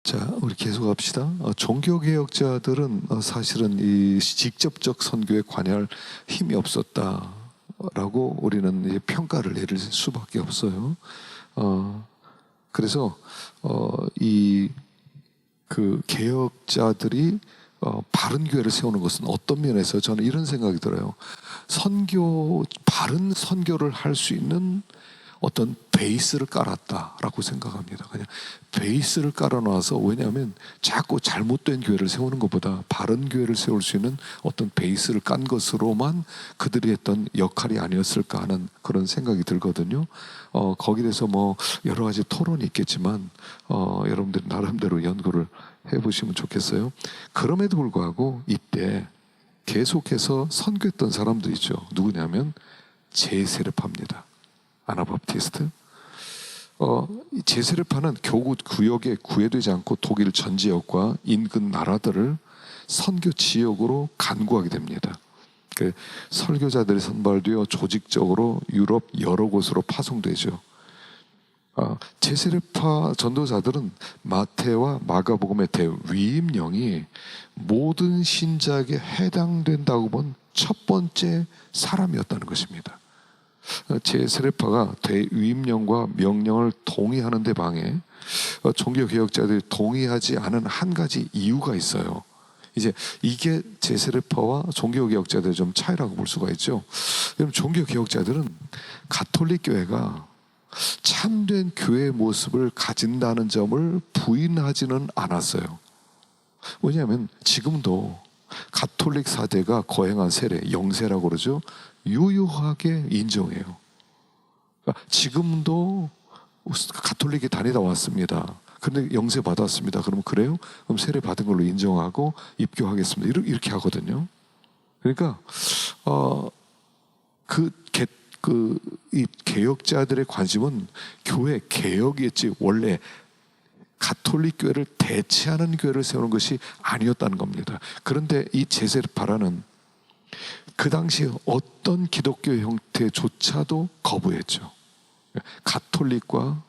자, 우리 계속합시다. 종교개혁자들은 사실은 이 직접적 선교에 관여할 힘이 없었다라고 우리는 이제 평가를 내릴 수밖에 없어요. 그래서 이 그 개혁자들이 바른 교회를 세우는 것은 어떤 면에서 저는 이런 생각이 들어요. 바른 선교를 할 수 있는 어떤 베이스를 깔았다라고 생각합니다. 그냥 베이스를 깔아놔서, 왜냐하면 자꾸 잘못된 교회를 세우는 것보다 바른 교회를 세울 수 있는 어떤 베이스를 깐 것으로만 그들이 했던 역할이 아니었을까 하는 그런 생각이 들거든요. 거기에 대해서 뭐 여러 가지 토론이 있겠지만 여러분들 나름대로 연구를 해보시면 좋겠어요. 그럼에도 불구하고 이때 계속해서 선교했던 사람도 있죠. 누구냐면 제세례파입니다. 아나바프티스트. 제세례파는 교구 구역에 구애되지 않고 독일 전 지역과 인근 나라들을 선교 지역으로 간구하게 됩니다. 그 설교자들이 선발되어 조직적으로 유럽 여러 곳으로 파송되죠. 제세례파 전도자들은 마태와 마가복음의 대위임령이 모든 신자에게 해당된다고 본 첫 번째 사람이었다는 것입니다. 제세례파가 대위임령과 명령을 동의하는 데 방해 종교개혁자들이 동의하지 않은 한 가지 이유가 있어요. 이제 이게 제세례파와 종교개혁자들의 좀 차이라고 볼 수가 있죠. 그럼 종교개혁자들은 가톨릭 교회가 참된 교회의 모습을 가진다는 점을 부인하지는 않았어요. 왜냐하면 지금도 가톨릭 사대가 거행한 세례, 영세라고 그러죠. 유효하게 인정해요. 그러니까 지금도 가톨릭에 다니다 왔습니다. 그런데 영세 받았습니다. 그러면 그래요? 그럼 세례 받은 걸로 인정하고 입교하겠습니다. 이렇게 하거든요. 그러니까 이 개혁자들의 관심은 교회 개혁이었지, 원래 가톨릭 교회를 대체하는 교회를 세우는 것이 아니었다는 겁니다. 그런데 이 제세례파라는 그 당시에 어떤 기독교 형태조차도 거부했죠. 가톨릭과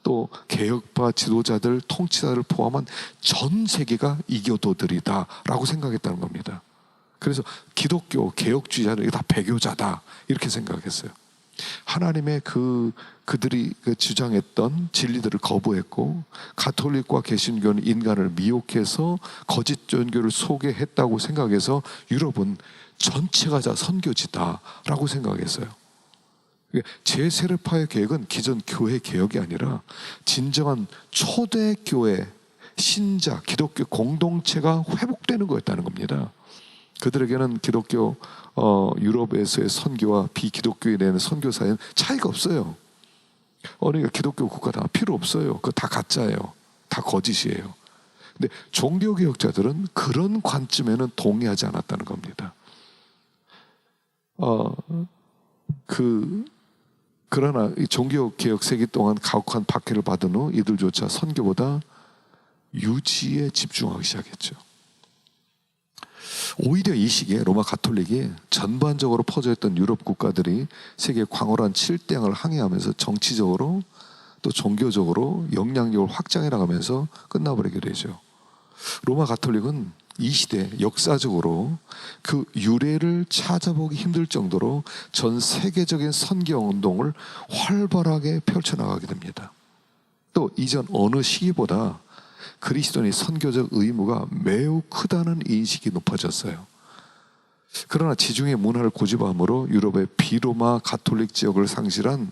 또 개혁파 지도자들, 통치자를 포함한 전 세계가 이교도들이다 라고 생각했다는 겁니다. 그래서 기독교 개혁주의자는 다 배교자다 이렇게 생각했어요. 하나님의 그들이 주장했던 진리들을 거부했고, 가톨릭과 개신교는 인간을 미혹해서 거짓 종교를 소개했다고 생각해서 유럽은 전체가 다 선교지다라고 생각했어요. 제세례파의 계획은 기존 교회 개혁이 아니라 진정한 초대교회 신자 기독교 공동체가 회복되는 거였다는 겁니다. 그들에게는 기독교 유럽에서의 선교와 비기독교에 대한 선교 사이는 차이가 없어요. 그러니까 기독교 국가 다 필요 없어요. 그거 다 가짜예요. 다 거짓이에요. 근데 종교개혁자들은 그런 관점에는 동의하지 않았다는 겁니다. 그러나 이 종교개혁 세기 동안 가혹한 박해를 받은 후 이들조차 선교보다 유지에 집중하기 시작했죠. 오히려 이 시기에 로마 가톨릭이 전반적으로 퍼져있던 유럽 국가들이 세계 광활한 7대양을 항해하면서 정치적으로 또 종교적으로 영향력을 확장해 나가면서 끝나버리게 되죠. 로마 가톨릭은 이 시대 역사적으로 그 유래를 찾아보기 힘들 정도로 전 세계적인 선교 운동을 활발하게 펼쳐나가게 됩니다. 또 이전 어느 시기보다 그리스도인의 선교적 의무가 매우 크다는 인식이 높아졌어요. 그러나 지중해 문화를 고집함으로 유럽의 비로마 가톨릭 지역을 상실한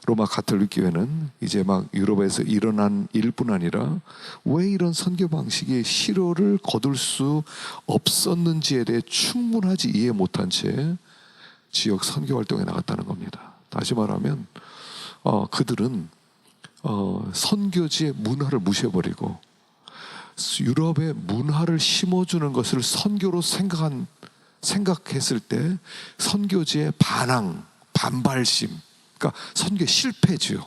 로마 가톨릭 교회는 이제 막 유럽에서 일어난 일뿐 아니라 왜 이런 선교 방식이 실효를 거둘 수 없었는지에 대해 충분하지 이해 못한 채 지역 선교 활동에 나갔다는 겁니다. 다시 말하면 그들은 선교지의 문화를 무시해버리고 유럽의 문화를 심어주는 것을 선교로 생각했을 때 선교지의 반항, 반발심, 그러니까 선교의 실패지요.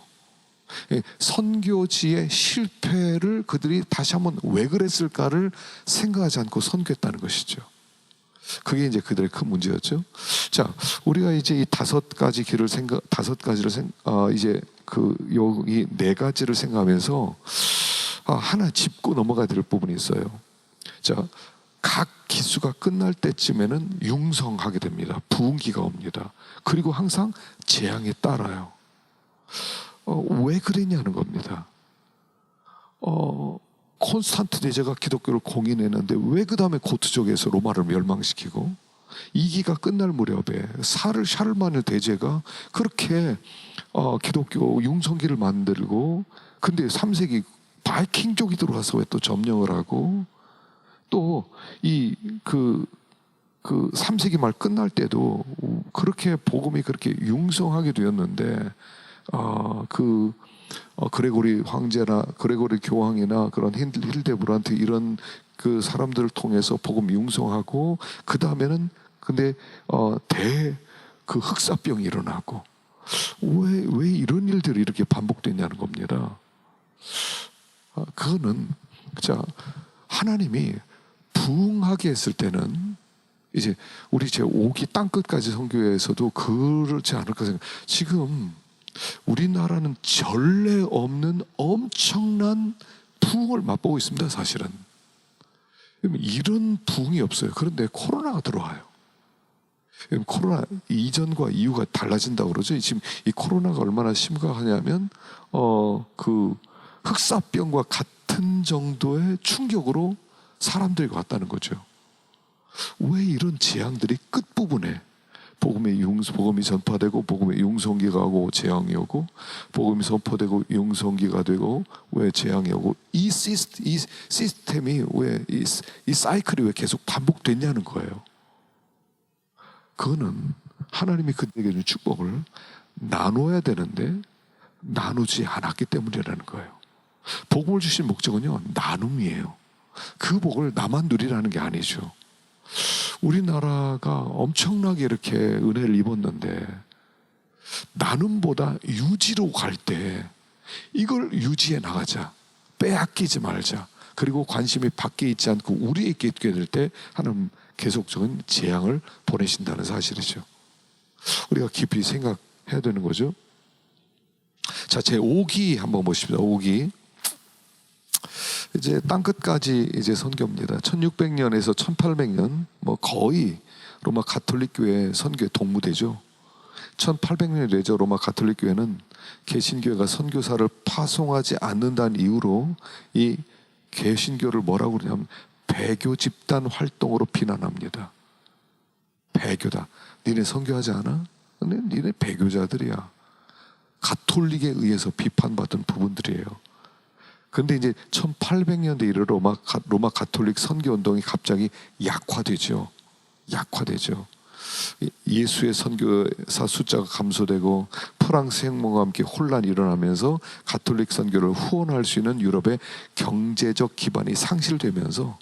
선교지의 실패를 그들이 다시 한번 왜 그랬을까를 생각하지 않고 선교했다는 것이죠. 그게 이제 그들의 큰 문제였죠. 자, 우리가 이제 이 이제 여기 네 가지를 생각하면서 하나 짚고 넘어가야 될 부분이 있어요. 자, 각 기수가 끝날 때쯤에는 융성하게 됩니다. 부흥기가 옵니다. 그리고 항상 재앙에 따라요. 왜 그랬냐는 겁니다. 콘스탄티네제가 기독교를 공인했는데 왜 그 다음에 고트족에서 로마를 멸망시키고, 2기가 끝날 무렵에 샤를마늘 대제가 그렇게 기독교 융성기를 만들고, 근데 3세기 바이킹족이 들어와서 왜 또 점령을 하고, 또 그 3세기 말 끝날 때도 그렇게 복음이 그렇게 융성하게 되었는데, 그레고리 황제나 그레고리 교황이나 그런 힐데브란트 이런 그 사람들을 통해서 복음 융성하고, 그 다음에는 근데 그 흑사병이 일어나고, 왜 이런 일들이 이렇게 반복되냐는 겁니다. 그거는 자, 하나님이 부흥하게 했을 때는 이제 우리 제 5기 땅끝까지 선교회에서도 그렇지 않을까 생각. 지금 우리나라는 전례 없는 엄청난 부흥을 맛보고 있습니다. 사실은 이런 부흥이 없어요. 그런데 코로나가 들어와요. 코로나 이전과 이후가 달라진다고 그러죠. 지금 이 코로나가 얼마나 심각하냐면 그 흑사병과 같은 정도의 충격으로 사람들이 왔다는 거죠. 왜 이런 재앙들이 끝부분에 복음이 전파되고, 복음의 융성기가 오고 재앙이 오고, 복음이 선포되고 융성기가 되고 왜 재앙이 오고, 이 시스템이 왜 이 사이클이 왜 계속 반복됐냐는 거예요. 그거는 하나님이 그들에게 준 축복을 나눠야 되는데 나누지 않았기 때문이라는 거예요. 복음을 주신 목적은요, 나눔이에요. 그 복을 나만 누리라는 게 아니죠. 우리나라가 엄청나게 이렇게 은혜를 입었는데, 나눔보다 유지로 갈 때 이걸 유지해 나가자, 빼앗기지 말자, 그리고 관심이 밖에 있지 않고 우리에게 있게 될 때 하나님 계속적인 재앙을 보내신다는 사실이죠. 우리가 깊이 생각해야 되는 거죠. 자, 제 5기 한번 보십시다. 5기 이제 땅끝까지 이제 선교입니다. 1600년에서 1800년 거의 로마 가톨릭 교회 선교의 동무대죠. 1800년이 되죠. 로마 가톨릭 교회는 개신교회가 선교사를 파송하지 않는다는 이유로 이 개신교를 뭐라고 그러냐면 배교 집단 활동으로 비난합니다. 배교다. 니네 선교하지 않아? 근데 니네 배교자들이야. 가톨릭에 의해서 비판받은 부분들이에요. 근데 이제 1800년대 이르러 로마 가톨릭 선교 운동이 갑자기 약화되죠. 예수의 선교사 숫자가 감소되고 프랑스 혁명과 함께 혼란이 일어나면서 가톨릭 선교를 후원할 수 있는 유럽의 경제적 기반이 상실되면서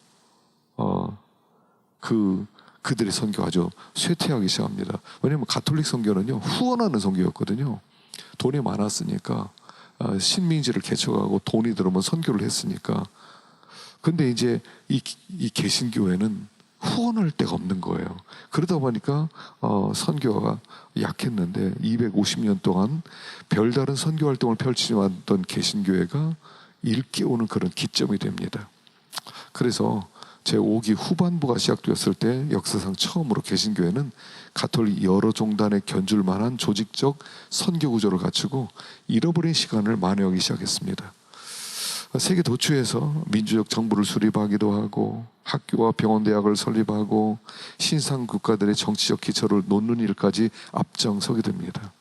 그들의 선교가 아주 쇠퇴하기 시작합니다. 왜냐하면 가톨릭 선교는요, 후원하는 선교였거든요. 돈이 많았으니까, 식민지를 개척하고 돈이 들어오면 선교를 했으니까. 근데 이제 이 개신교회는 후원할 데가 없는 거예요. 그러다 보니까 선교가 약했는데 250년 동안 별다른 선교 활동을 펼치지 않았던 개신교회가 일깨우는 그런 기점이 됩니다. 그래서 제 5기 후반부가 시작되었을 때 역사상 처음으로 개신교회는 가톨릭 여러 종단에 견줄 만한 조직적 선교 구조를 갖추고 잃어버린 시간을 만회하기 시작했습니다. 세계 도처에서 민주적 정부를 수립하기도 하고 학교와 병원, 대학을 설립하고 신상 국가들의 정치적 기초를 놓는 일까지 앞장서게 됩니다.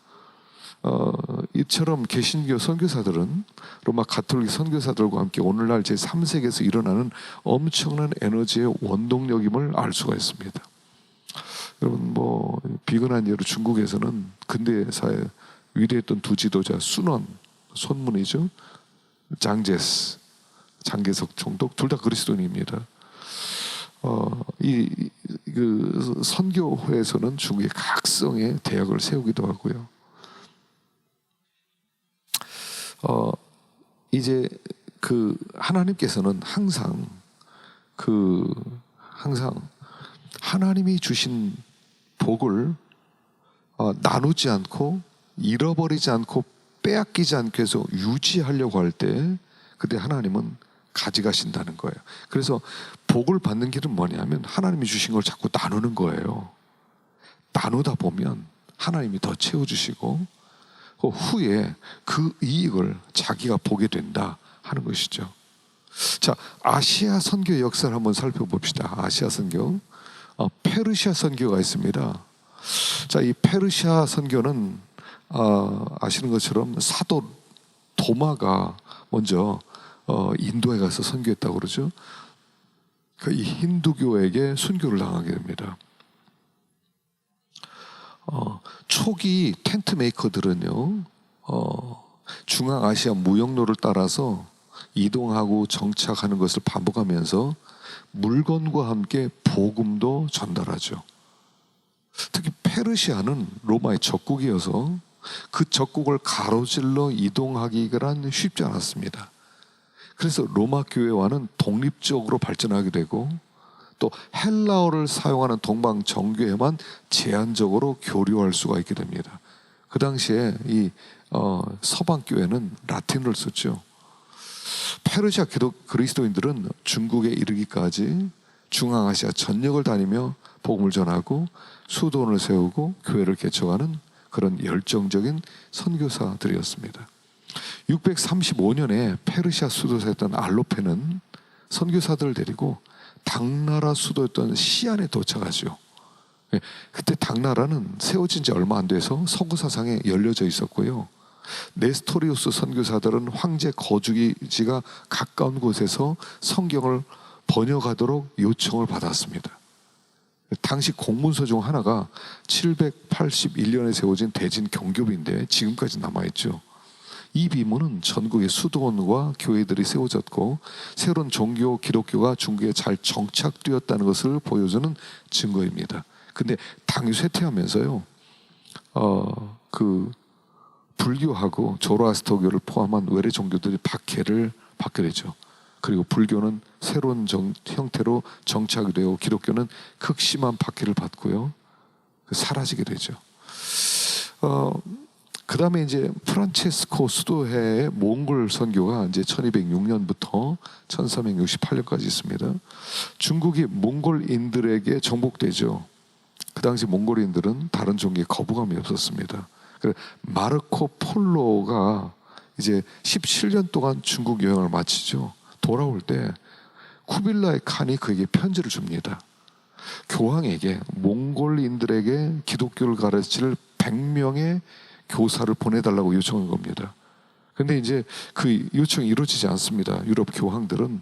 이처럼 개신교 선교사들은 로마 가톨릭 선교사들과 함께 오늘날 제3세기에서 일어나는 엄청난 에너지의 원동력임을 알 수가 있습니다. 여러분, 비근한 예로 중국에서는 근대사에 위대했던 두 지도자 순원, 손문이죠. 장개석 총독, 둘 다 그리스도인입니다. 그 선교회에서는 중국의 각성의 대학을 세우기도 하고요. 이제 하나님께서는 항상 하나님이 주신 복을 나누지 않고 잃어버리지 않고 빼앗기지 않고 해서 유지하려고 할 때, 그때 하나님은 가져가신다는 거예요. 그래서 복을 받는 길은 뭐냐면 하나님이 주신 걸 자꾸 나누는 거예요. 나누다 보면 하나님이 더 채워주시고 그 후에 그 이익을 자기가 보게 된다 하는 것이죠. 자, 아시아 선교 역사를 한번 살펴봅시다. 아시아 선교, 페르시아 선교가 있습니다. 자, 이 페르시아 선교는 아시는 것처럼 사도 도마가 먼저 인도에 가서 선교했다고 그러죠. 이 힌두교에게 순교를 당하게 됩니다. 초기 텐트 메이커들은요, 중앙아시아 무역로를 따라서 이동하고 정착하는 것을 반복하면서 물건과 함께 복음도 전달하죠. 특히 페르시아는 로마의 적국이어서 그 적국을 가로질러 이동하기가 쉽지 않았습니다. 그래서 로마 교회와는 독립적으로 발전하게 되고 또 헬라어를 사용하는 동방 정교회만 제한적으로 교류할 수가 있게 됩니다. 그 당시에 이 서방 교회는 라틴어를 썼죠. 페르시아 그리스도인들은 중국에 이르기까지 중앙아시아 전역을 다니며 복음을 전하고 수도원을 세우고 교회를 개척하는 그런 열정적인 선교사들이었습니다. 635년에 페르시아 수도사였던 알로페는 선교사들을 데리고 당나라 수도였던 시안에 도착하죠. 그때 당나라는 세워진 지 얼마 안 돼서 서구 사상에 열려져 있었고요. 네스토리우스 선교사들은 황제 거주지가 가까운 곳에서 성경을 번역하도록 요청을 받았습니다. 당시 공문서 중 하나가 781년에 세워진 대진 경교비인데 지금까지 남아있죠. 이 비문은 전국의 수도원과 교회들이 세워졌고 새로운 종교 기독교가 중국에 잘 정착되었다는 것을 보여주는 증거입니다. 근데 당이 쇠퇴하면서요, 불교하고 조로아스터교를 포함한 외래 종교들이 박해를 받게 되죠. 그리고 불교는 새로운 형태로 정착이 되고 기독교는 극심한 박해를 받고요, 사라지게 되죠. 그 다음에 이제 프란체스코 수도회의 몽골 선교가 이제 1206년부터 1368년까지 있습니다. 중국이 몽골인들에게 정복되죠. 그 당시 몽골인들은 다른 종교에 거부감이 없었습니다. 마르코 폴로가 이제 17년 동안 중국 여행을 마치죠. 돌아올 때 쿠빌라이 칸이 그에게 편지를 줍니다. 교황에게 몽골인들에게 기독교를 가르칠 100명의 교사를 보내달라고 요청한 겁니다. 근데 이제 그 요청이 이루어지지 않습니다. 유럽 교황들은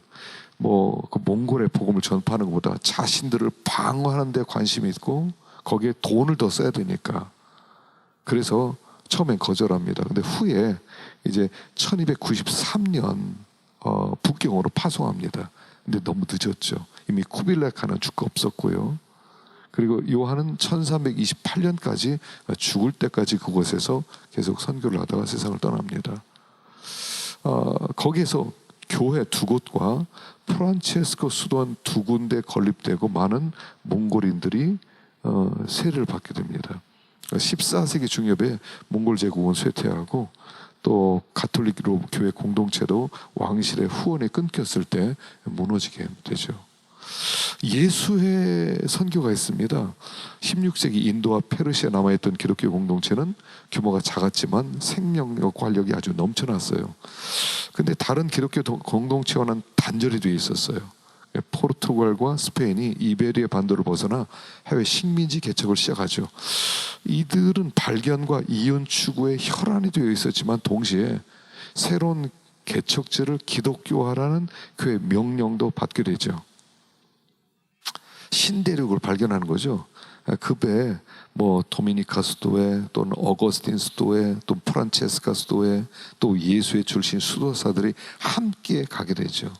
그 몽골의 복음을 전파하는 것보다 자신들을 방어하는 데 관심이 있고 거기에 돈을 더 써야 되니까, 그래서 처음엔 거절합니다. 근데 후에 이제 1293년 북경으로 파송합니다. 근데 너무 늦었죠. 이미 쿠빌라이 칸은 죽고 없었고요. 그리고 요한은 1328년까지 죽을 때까지 그곳에서 계속 선교를 하다가 세상을 떠납니다. 거기에서 교회 2곳과 프란체스코 수도원 2군데 건립되고 많은 몽골인들이 세례를 받게 됩니다. 14세기 중엽에 몽골 제국은 쇠퇴하고 또 가톨릭 교회 공동체도 왕실의 후원이 끊겼을 때 무너지게 되죠. 예수회 선교가 있습니다. 16세기 인도와 페르시아에 남아있던 기독교 공동체는 규모가 작았지만 생명력 관력이 아주 넘쳐났어요. 근데 다른 기독교 공동체와는 단절이 되어 있었어요. 포르투갈과 스페인이 이베리아 반도를 벗어나 해외 식민지 개척을 시작하죠. 이들은 발견과 이윤 추구에 혈안이 되어 있었지만 동시에 새로운 개척지를 기독교화라는 그의 명령도 받게 되죠. 신대륙을 발견하는 거죠. 그 배에 도미니카 수도회 또는 어거스틴 수도회 또 프란체스카 수도회 또 예수의 출신 수도사들이 함께 가게 되죠.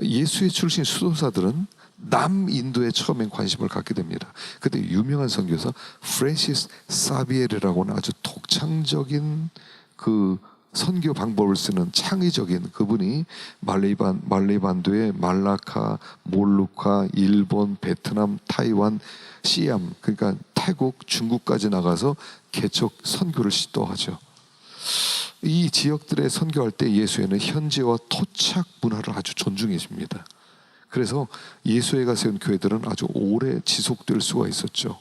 예수의 출신 수도사들은 남인도에 처음엔 관심을 갖게 됩니다. 그때 유명한 선교사 프랜시스 사비에르라고는 아주 독창적인 그 선교 방법을 쓰는 창의적인 그분이 말레이 반도의 말라카, 몰루카, 일본, 베트남, 타이완, 시암, 그러니까 태국, 중국까지 나가서 개척 선교를 시도하죠. 이 지역들에 선교할 때 예수회는 현지와 토착 문화를 아주 존중해 줍니다. 그래서 예수회가 세운 교회들은 아주 오래 지속될 수가 있었죠.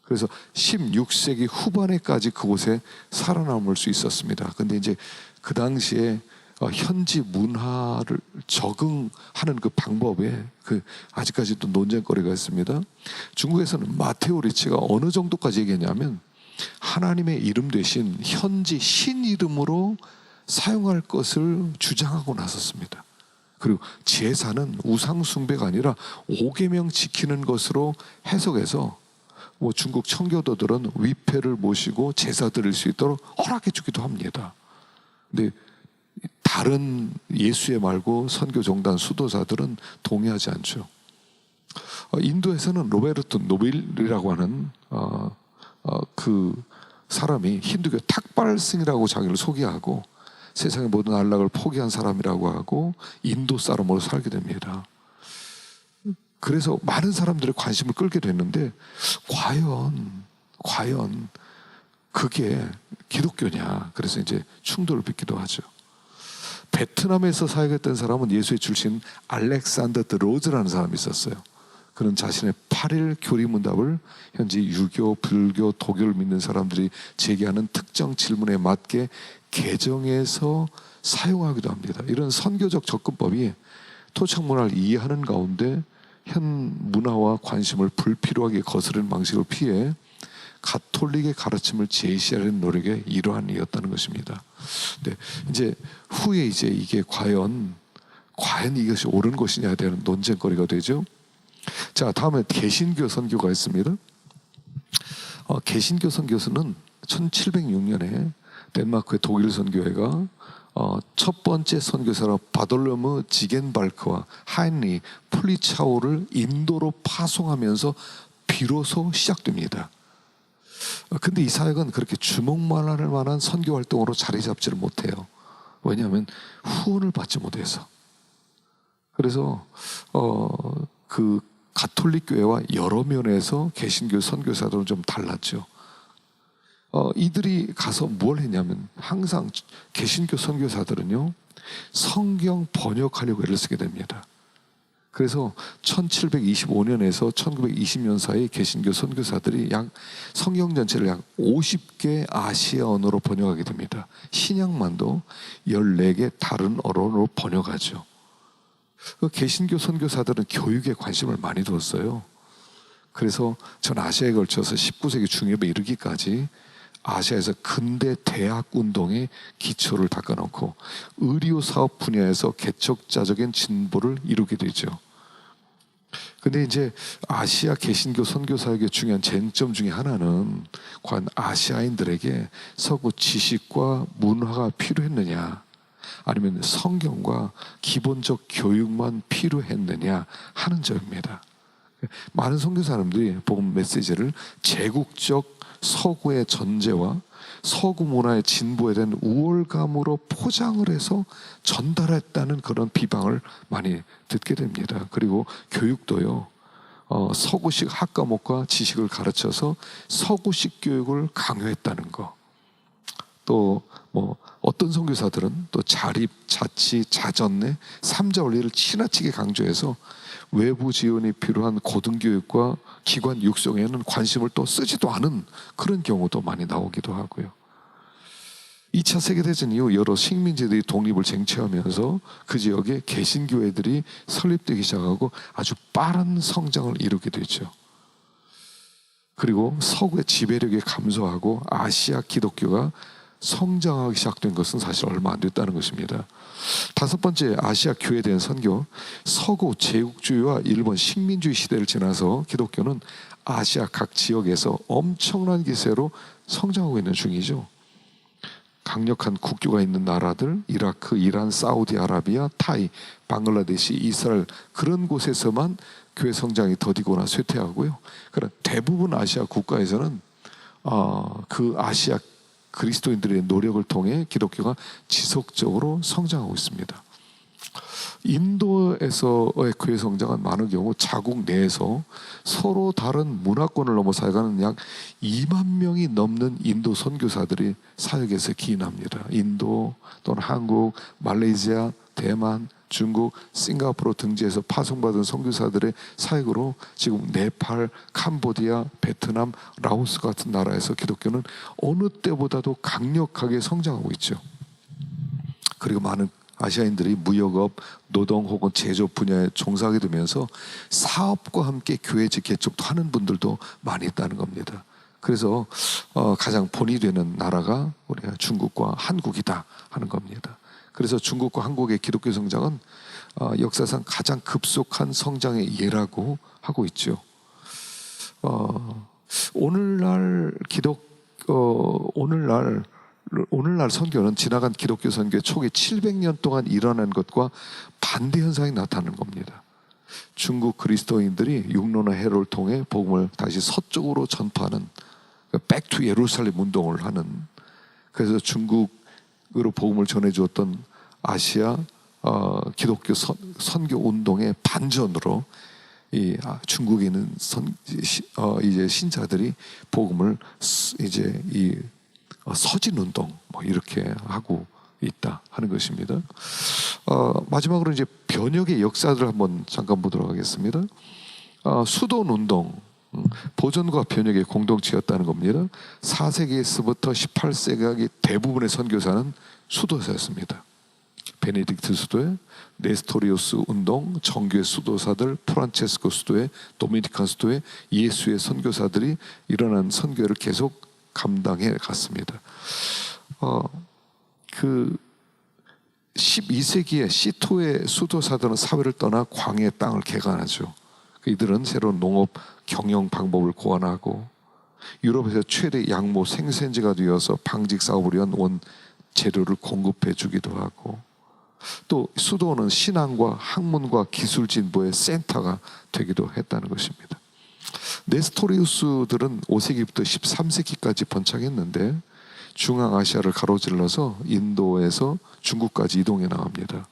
그래서 16세기 후반에까지 그곳에 살아남을 수 있었습니다. 근데 이제 그 당시에 현지 문화를 적응하는 그 방법에 아직까지도 논쟁거리가 있습니다. 중국에서는 마테오 리치가 어느 정도까지 얘기했냐면, 하나님의 이름 대신 현지 신 이름으로 사용할 것을 주장하고 나섰습니다. 그리고 제사는 우상 숭배가 아니라 5계명 지키는 것으로 해석해서 중국 청교도들은 위패를 모시고 제사 드릴 수 있도록 허락해 주기도 합니다. 근데 다른 예수의 말고 선교종단 수도자들은 동의하지 않죠. 인도에서는 로베르토 노빌이라고 하는 그 사람이 힌두교 탁발승이라고 자기를 소개하고 세상의 모든 안락을 포기한 사람이라고 하고 인도 사람으로 살게 됩니다. 그래서 많은 사람들의 관심을 끌게 됐는데, 과연 그게 기독교냐? 그래서 이제 충돌을 빚기도 하죠. 베트남에서 사역했던 사람은 예수의 출신 알렉산더 드 로즈라는 사람이 있었어요. 그는 자신의 8일 교리문답을 현지 유교, 불교, 도교를 믿는 사람들이 제기하는 특정 질문에 맞게 개정해서 사용하기도 합니다. 이런 선교적 접근법이 토착 문화를 이해하는 가운데 현 문화와 관심을 불필요하게 거스르는 방식을 피해 가톨릭의 가르침을 제시하려는 노력의 일환이었다는 것입니다. 네, 이제 후에 이게 과연 이것이 옳은 것이냐에 대한 논쟁거리가 되죠. 자, 다음에 개신교 선교가 있습니다. 개신교 선교서는 1706년에 덴마크의 독일 선교회가 첫 번째 선교사로 바돌로무 지겐발크와 하인리 플리차오를 인도로 파송하면서 비로소 시작됩니다. 근데 이 사역은 그렇게 주목만 할 만한 선교 활동으로 자리 잡지를 못해요. 왜냐하면 후원을 받지 못해서. 그래서 그 가톨릭 교회와 여러 면에서 개신교 선교사들은 좀 달랐죠. 이들이 가서 뭘 했냐면, 항상 개신교 선교사들은요, 성경 번역하려고 애를 쓰게 됩니다. 그래서 1725년에서 1920년 사이 개신교 선교사들이 성경 전체를 약 50개 아시아 언어로 번역하게 됩니다. 신약만도 14개 다른 언어로 번역하죠. 개신교 선교사들은 교육에 관심을 많이 두었어요. 그래서 전 아시아에 걸쳐서 19세기 중엽에 이르기까지 아시아에서 근대 대학 운동의 기초를 닦아놓고 의료 사업 분야에서 개척자적인 진보를 이루게 되죠. 근데 이제 아시아 개신교 선교사역의 중요한 쟁점 중에 하나는, 과연 아시아인들에게 서구 지식과 문화가 필요했느냐, 아니면 성경과 기본적 교육만 필요했느냐 하는 점입니다. 많은 선교사님들이 복음 메시지를 제국적 서구의 전제와 서구 문화의 진보에 대한 우월감으로 포장을 해서 전달했다는 그런 비방을 많이 듣게 됩니다. 그리고 교육도요, 서구식 학과목과 지식을 가르쳐서 서구식 교육을 강요했다는 거. 또 어떤 선교사들은 또 자립, 자치, 자전내, 삼자 원리를 지나치게 강조해서 외부 지원이 필요한 고등교육과 기관 육성에는 관심을 또 쓰지도 않은 그런 경우도 많이 나오기도 하고요. 2차 세계대전 이후 여러 식민지들이 독립을 쟁취하면서 그 지역에 개신교회들이 설립되기 시작하고 아주 빠른 성장을 이루게 되죠. 그리고 서구의 지배력이 감소하고 아시아 기독교가 성장하기 시작된 것은 사실 얼마 안 됐다는 것입니다. 다섯 번째, 아시아 교회에 대한 선교. 서구 제국주의와 일본 식민주의 시대를 지나서 기독교는 아시아 각 지역에서 엄청난 기세로 성장하고 있는 중이죠. 강력한 국교가 있는 나라들, 이라크, 이란, 사우디아라비아, 타이, 방글라데시, 이스라엘, 그런 곳에서만 교회 성장이 더디거나 쇠퇴하고요. 그러나 대부분 아시아 국가에서는 그 아시아 그리스도인들의 노력을 통해 기독교가 지속적으로 성장하고 있습니다. 인도에서의 교회 성장은 많은 경우 자국 내에서 서로 다른 문화권을 넘어 살아가는 약 2만 명이 넘는 인도 선교사들이 사역에서 기인합니다. 인도 또는 한국, 말레이시아, 대만, 중국, 싱가포르 등지에서 파송받은 선교사들의 사역으로 지금 네팔, 캄보디아, 베트남, 라오스 같은 나라에서 기독교는 어느 때보다도 강력하게 성장하고 있죠. 그리고 많은 아시아인들이 무역업, 노동 혹은 제조 분야에 종사하게 되면서 사업과 함께 교회직 개척도 하는 분들도 많이 있다는 겁니다. 그래서 가장 본이 되는 나라가 우리가 중국과 한국이다 하는 겁니다. 그래서 중국과 한국의 기독교 성장은 역사상 가장 급속한 성장의 예라고 하고 있죠. 오늘날 선교는 지나간 기독교 선교의 초기 700년 동안 일어난 것과 반대 현상이 나타나는 겁니다. 중국 그리스도인들이 육로나 해로를 통해 복음을 다시 서쪽으로 전파하는 백 투 예루살렘 운동을 하는, 그래서 중국으로 복음을 전해주었던 아시아 기독교 선교 운동의 반전으로 이 중국에 있는 이제 신자들이 복음을 이제 이 서진 운동 뭐 이렇게 하고 있다 하는 것입니다. 마지막으로 이제 번역의 역사들을 한번 잠깐 보도록 하겠습니다. 수돈 운동, 보존과 번역의 공동체였다는 겁니다. 4세기에서부터 18세기 대부분의 선교사는 수도사였습니다. 베네딕트 수도회, 네스토리우스 운동, 정교회 수도사들, 프란체스코 수도회, 도미니칸 수도회, 예수의 선교사들이 일어난 선교를 계속 감당해 갔습니다. 그 12세기에 시토의 수도사들은 사회를 떠나 광야의 땅을 개간하죠. 이들은 새로운 농업 경영 방법을 고안하고 유럽에서 최대 양모 생산지가 되어서 방직 사업을 위한 원 재료를 공급해 주기도 하고, 또 수도는 신앙과 학문과 기술 진보의 센터가 되기도 했다는 것입니다. 네스토리우스들은 5세기부터 13세기까지 번창했는데 중앙아시아를 가로질러서 인도에서 중국까지 이동해 나갑니다.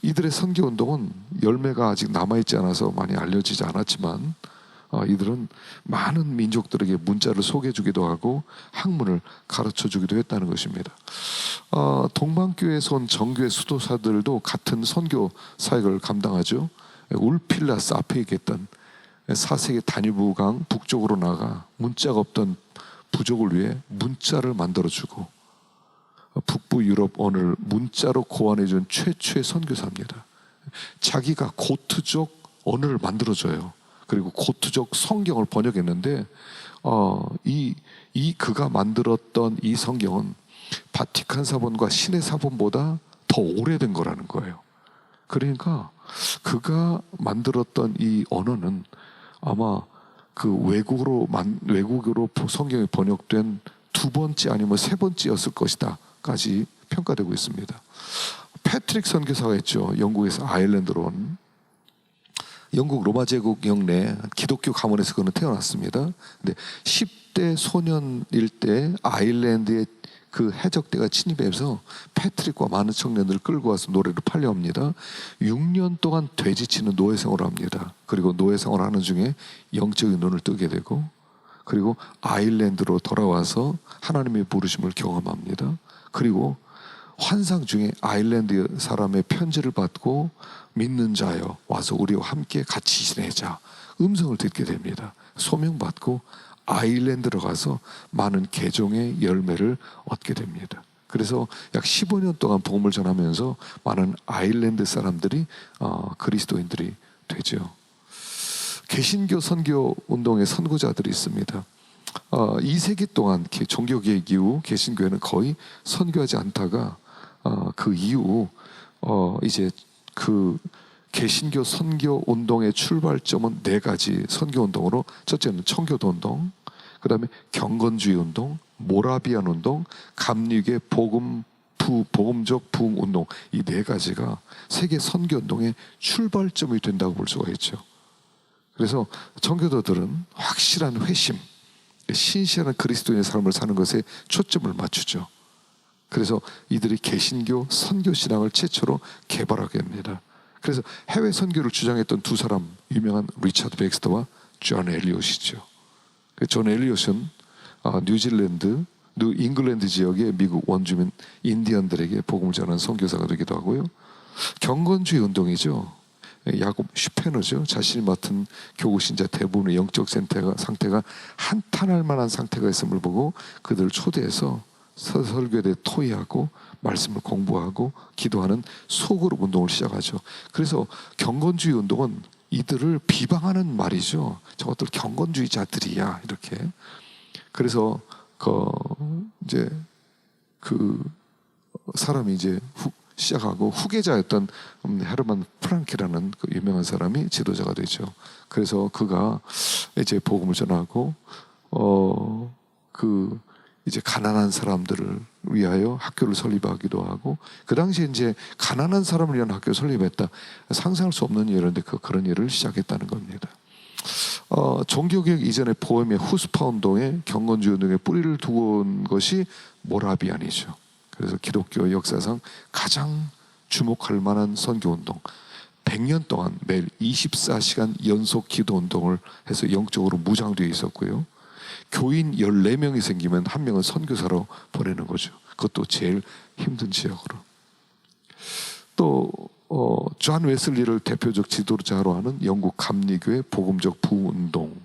이들의 선교운동은 열매가 아직 남아있지 않아서 많이 알려지지 않았지만 이들은 많은 민족들에게 문자를 소개해주기도 하고 학문을 가르쳐주기도 했다는 것입니다. 동방교회에서 온 정교회 수도사들도 같은 선교 사역을 감당하죠. 울필라 사페에게 있던 4세기 다니부강 북쪽으로 나가 문자가 없던 부족을 위해 문자를 만들어주고 북부 유럽 언어를 문자로 고안해준 최초의 선교사입니다. 자기가 고트족 언어를 만들어줘요. 그리고 고트족 성경을 번역했는데 그가 만들었던 이 성경은 바티칸 사본과 신의 사본보다 더 오래된 거라는 거예요. 그러니까 그가 만들었던 이 언어는 아마 그 외국으로 성경이 번역된 두 번째 아니면 세 번째였을 것이다까지 평가되고 있습니다. 패트릭 선교사가 있죠. 영국에서 아일랜드로 온, 영국 로마 제국 영내 기독교 가문에서 그는 태어났습니다. 근데 10대 소년일 때 아일랜드의 그 해적대가 침입해서 패트릭과 많은 청년들을 끌고 와서 노래를 팔려합니다. 6년 동안 돼지치는 노예 생활을 합니다. 그리고 노예 생활을 하는 중에 영적인 눈을 뜨게 되고, 그리고 아일랜드로 돌아와서 하나님의 부르심을 경험합니다. 그리고 환상 중에 아일랜드 사람의 편지를 받고 믿는 자여 와서 우리와 함께 같이 지내자 음성을 듣게 됩니다. 소명받고 아일랜드로 가서 많은 개종의 열매를 얻게 됩니다. 그래서 약 15년 동안 복음을 전하면서 많은 아일랜드 사람들이 그리스도인들이 되죠. 개신교 선교 운동의 선구자들이 있습니다. 2세기 동안 종교개혁 이후 개신교회는 거의 선교하지 않다가 그 이후 이제 그 개신교 선교 운동의 출발점은 4가지 선교 운동으로, 첫째는 청교도 운동, 그 다음에 경건주의 운동, 모라비안 운동, 감리교의 복음적 부흥 운동, 이 4가지가 세계 선교 운동의 출발점이 된다고 볼 수가 있죠. 그래서 청교도들은 확실한 회심, 신실한 그리스도인의 삶을 사는 것에 초점을 맞추죠. 그래서 이들이 개신교 선교 신앙을 최초로 개발하게 됩니다. 그래서 해외 선교를 주장했던 두 사람, 유명한 리차드 백스터와 존 엘리엇이죠. 존 엘리엇은 뉴질랜드, 잉글랜드 지역의 미국 원주민 인디언들에게 복음을 전하는 선교사가 되기도 하고요. 경건주의 운동이죠. 야곱 슈페너죠. 자신이 맡은 교구 신자 대부분의 영적 상태가 한탄할 만한 상태가 있음을 보고 그들을 초대해서 설교에 토의하고 말씀을 공부하고 기도하는 소그룹 운동을 시작하죠. 그래서 경건주의 운동은 이들을 비방하는 말이죠. 저것들 경건주의자들이야 이렇게. 그래서 이제 그 사람이 이제 시작하고 후계자였던 헤르만 프랑키라는 그 유명한 사람이 지도자가 되죠. 그래서 그가 이제 복음을 전하고 이제 가난한 사람들을 위하여 학교를 설립하기도 하고, 그 당시에 이제 가난한 사람을 위한 학교를 설립했다. 상상할 수 없는 일인데 그런 일을 시작했다는 겁니다. 종교개혁 이전의 보헤미아 후스파 운동의 경건주의 운동에 뿌리를 두고 온 것이 모라비안이죠. 그래서 기독교 역사상 가장 주목할 만한 선교운동, 100년 동안 매일 24시간 연속 기도운동을 해서 영적으로 무장되어 있었고요. 교인 14명이 생기면 한 명은 선교사로 보내는 거죠. 그것도 제일 힘든 지역으로. 또 존 웨슬리를 대표적 지도자로 하는 영국 감리교의 복음적 부운동,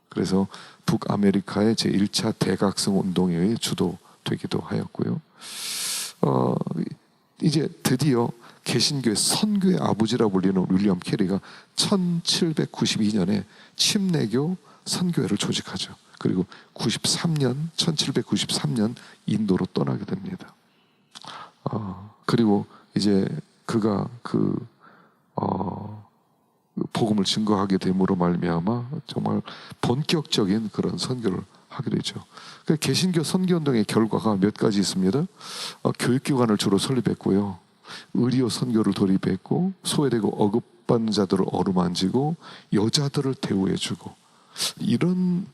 그래서 북아메리카의 제1차 대각성 운동에 의해 주도되기도 하였고요. 이제 드디어 개신교의 선교의 아버지라고 불리는 윌리엄 캐리가 1792년에 침례교 선교회를 조직하죠. 그리고 1793년 인도로 떠나게 됩니다. 그리고 이제 그가 복음을 증거하게 됨으로 말미암아 정말 본격적인 그런 선교를 하게 되죠. 개신교 선교운동의 결과가 몇 가지 있습니다. 교육기관을 주로 설립했고요. 의료 선교를 도입했고, 소외되고 억압받는 자들을 어루만지고 여자들을 대우해주고, 이런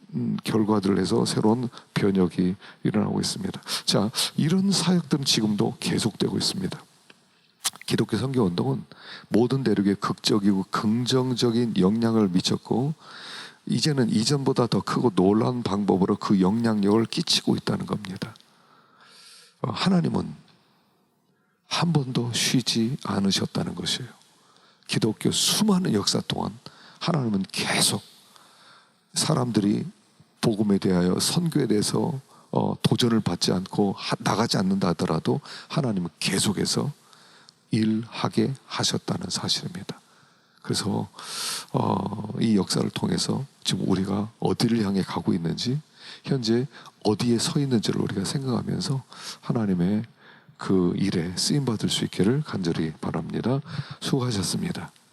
결과들을 해서 새로운 변혁이 일어나고 있습니다. 자, 이런 사역들은 지금도 계속되고 있습니다. 기독교 선교운동은 모든 대륙에 극적이고 긍정적인 영향을 미쳤고, 이제는 이전보다 더 크고 놀라운 방법으로 그 영향력을 끼치고 있다는 겁니다. 하나님은 한 번도 쉬지 않으셨다는 것이에요. 기독교 수많은 역사 동안 하나님은 계속 사람들이 복음에 대하여, 선교에 대해서 도전을 받지 않고 나가지 않는다 하더라도 하나님은 계속해서 일하게 하셨다는 사실입니다. 그래서 이 역사를 통해서 지금 우리가 어디를 향해 가고 있는지, 현재 어디에 서 있는지를 우리가 생각하면서 하나님의 그 일에 쓰임받을 수 있기를 간절히 바랍니다. 수고하셨습니다.